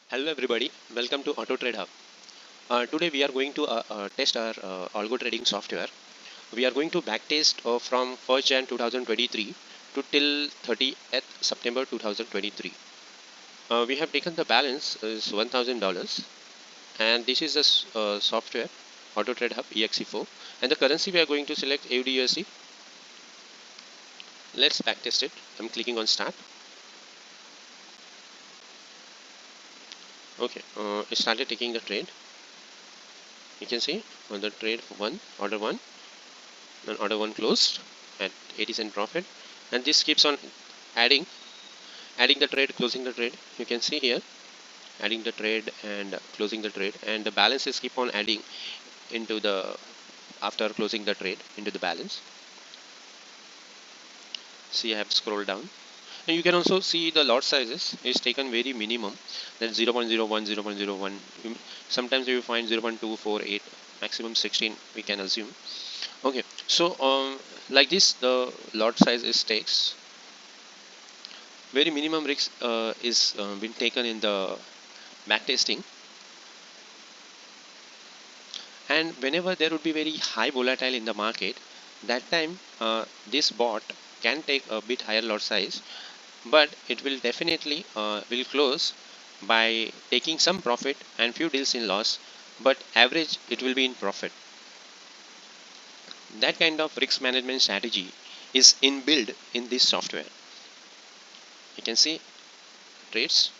Hello everybody, welcome to AutoTrade-HUB. Today we are going to test our algo trading software. We are going to backtest from 1st Jan 2023 to till 30th September 2023. We have taken the balance is $1,000 and this is the software AutoTrade-HUB EXE4 and the currency we are going to select AUD/USD. Let's backtest it. I'm clicking on start. Okay, it started taking the trade. You can see on the trade 1, order 1. Then order 1 closed at 80-cent profit, and this keeps on adding the trade, closing the trade. You can see here adding the trade and closing the trade, and the balances keep on adding into the after closing the trade into the balance. See, I have scrolled down, and you can also see the lot sizes is taken very minimum, that's 0.01, 0.01. Sometimes you find 0.248, maximum 16 we can assume. Okay, so like this the lot size is takes very minimum risk is been taken in the backtesting, and whenever there would be very high volatile in the market, that time this bot can take a bit higher lot size, but it will definitely will close by taking some profit and few deals in loss, but average it will be in profit. That kind of risk management strategy is inbuilt in this software. You can see trades.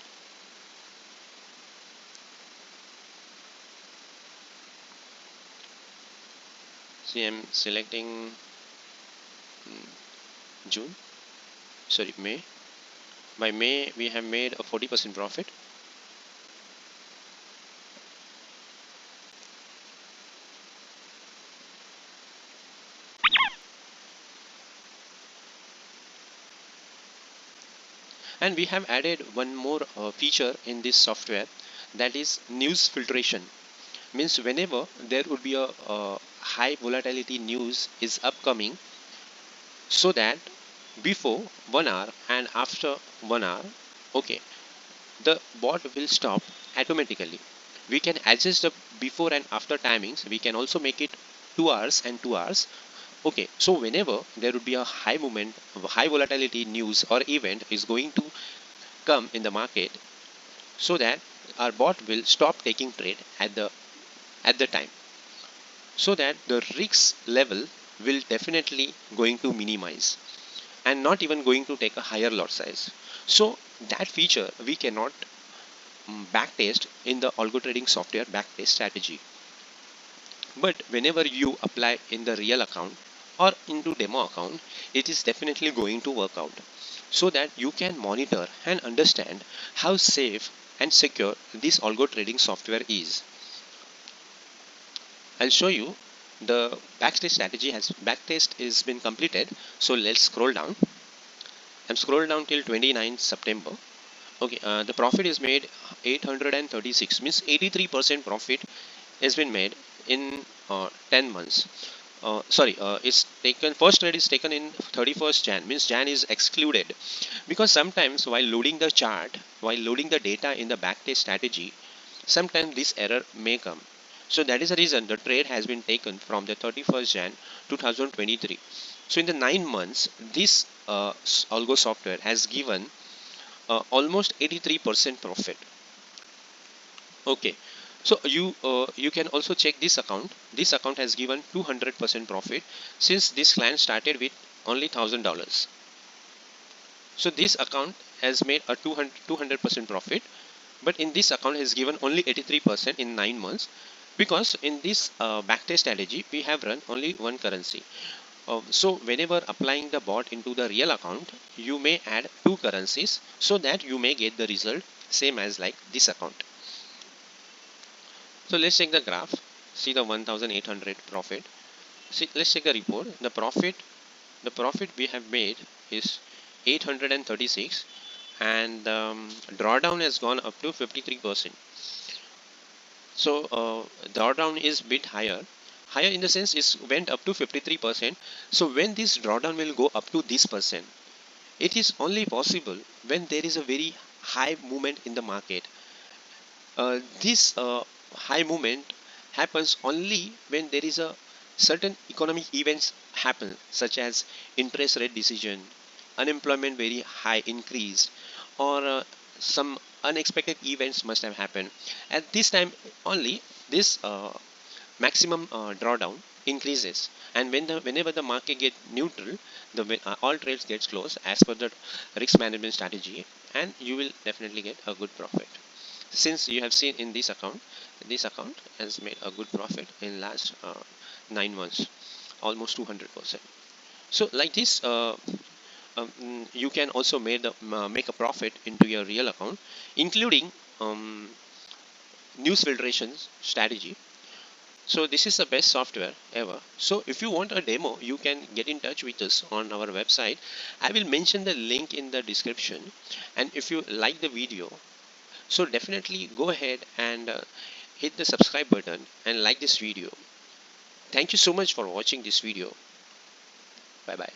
See, I'm selecting June, sorry, May. By May we have made a 40% profit. And we have added one more feature in this software, that is news filtration. Means whenever there would be a high volatility news is upcoming, so that before 1 hour and after 1 hour, okay, the bot will stop automatically. We can adjust the before and after timings. We can also make it 2 hours and 2 hours. Okay, so whenever there would be a high movement, high volatility news or event is going to come in the market, so that our bot will stop taking trade at the time, so that the risk level will definitely going to minimize and not even going to take a higher lot size. So that feature we cannot backtest in the algo trading software backtest strategy, but whenever you apply in the real account or into demo account, it is definitely going to work out, so that you can monitor and understand how safe and secure this algo trading software is. I'll show you the backtest is been completed. So let's scroll down. I'm scroll down till 29th September. Okay, the profit is made 836, means 83% profit has been made in 10 months. It's taken, first trade is taken in 31st Jan, means Jan is excluded, because sometimes while loading the chart, while loading the data in the backtest strategy, sometimes this error may come. So that is the reason the trade has been taken from the 31st Jan 2023. So in the 9 months, this algo software has given almost 83% profit. Okay, so you can also check this account. This account has given 200% profit, since this client started with only $1,000. So this account has made a 200% profit, but in this account has given only 83% in 9 months, because in this backtest strategy we have run only one currency. So whenever applying the bot into the real account, you may add two currencies, so that you may get the result same as like this account. So let's check the graph. See the 1800 profit. See, let's check the report. The profit we have made is 836, and drawdown has gone up to 53%. So drawdown is bit higher in the sense it went up to 53%. So when this drawdown will go up to this percent, it is only possible when there is a very high movement in the market, This high movement happens only when there is a certain economic events happen, such as interest rate decision, unemployment very high increase, or some unexpected events must have happened. At this time only this maximum drawdown increases, and whenever the market get neutral, all trades gets closed as per the risk management strategy, and you will definitely get a good profit. Since you have seen in this account has made a good profit in last 9 months, almost 200%. So like this you can also make a profit into your real account, including news filtration strategy. So this is the best software ever. So if you want a demo, you can get in touch with us on our website. I will mention the link in the description. And if you like the video, so definitely go ahead and hit the subscribe button and like this video. Thank you so much for watching this video. Bye bye.